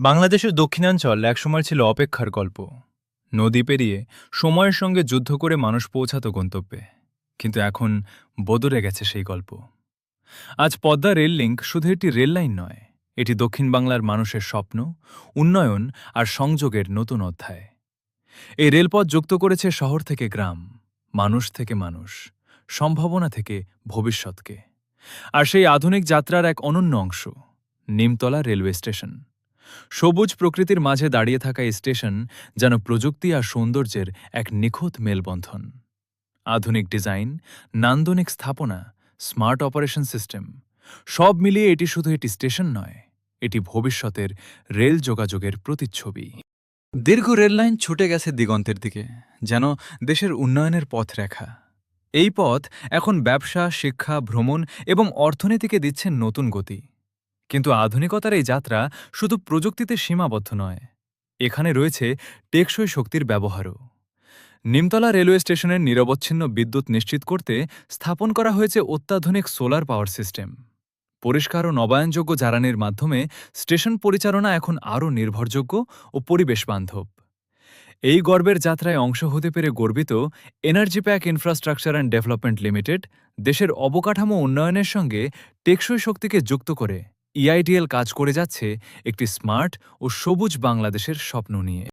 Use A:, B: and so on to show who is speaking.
A: বাংলাদেশের দক্ষিণাঞ্চল একসময় ছিল অপেক্ষার গল্প। নদী পেরিয়ে সময়ের সঙ্গে যুদ্ধ করে মানুষ পৌঁছাতো গন্তব্যে। কিন্তু এখন বদলে গেছে সেই গল্প। আজ পদ্মা রেল লিঙ্ক শুধু একটি রেল লাইন নয়, এটি দক্ষিণ বাংলার মানুষের স্বপ্ন, উন্নয়ন আর সংযোগের নতুন অধ্যায়। এই রেলপথ যুক্ত করেছে শহর থেকে গ্রাম, মানুষ থেকে মানুষ, সম্ভাবনা থেকে ভবিষ্যৎকে। আর সেই আধুনিক যাত্রার এক অনন্য অংশ নিমতলা রেলওয়ে স্টেশন। সবুজ প্রকৃতির মাঝে দাঁড়িয়ে থাকা এই স্টেশন যেন প্রযুক্তি আর সৌন্দর্যের এক নিখুঁত মেলবন্ধন। আধুনিক ডিজাইন, নান্দনিক স্থাপনা, স্মার্ট অপারেশন সিস্টেম, সব মিলিয়ে এটি শুধু একটি স্টেশন নয়, এটি ভবিষ্যতের রেল যোগাযোগের প্রতিচ্ছবি। দীর্ঘ রেললাইন ছুটে গেছে দিগন্তের দিকে, যেন দেশের উন্নয়নের পথরেখা। এই পথ এখন ব্যবসা, শিক্ষা, ভ্রমণ এবং অর্থনীতিকে দিচ্ছে নতুন গতি। কিন্তু আধুনিকতার এই যাত্রা শুধু প্রযুক্তিতে সীমাবদ্ধ নয়, এখানে রয়েছে টেকসই শক্তির ব্যবহারও। নিমতলা রেলওয়ে স্টেশনের নিরবচ্ছিন্ন বিদ্যুৎ নিশ্চিত করতে স্থাপন করা হয়েছে অত্যাধুনিক সোলার পাওয়ার সিস্টেম। পরিষ্কার ও নবায়নযোগ্য জ্বালানির মাধ্যমে স্টেশন পরিচালনা এখন আরও নির্ভরযোগ্য ও পরিবেশ বান্ধব। এই গর্বের যাত্রায় অংশ হতে পেরে গর্বিত energy pack infrastructure and development limited দেশের অবকাঠামো উন্নয়নের সঙ্গে টেকসই শক্তিকে যুক্ত করে ইআইডিএল কাজ করে যাচ্ছে একটি স্মার্ট ও সবুজ বাংলাদেশের স্বপ্ন নিয়ে।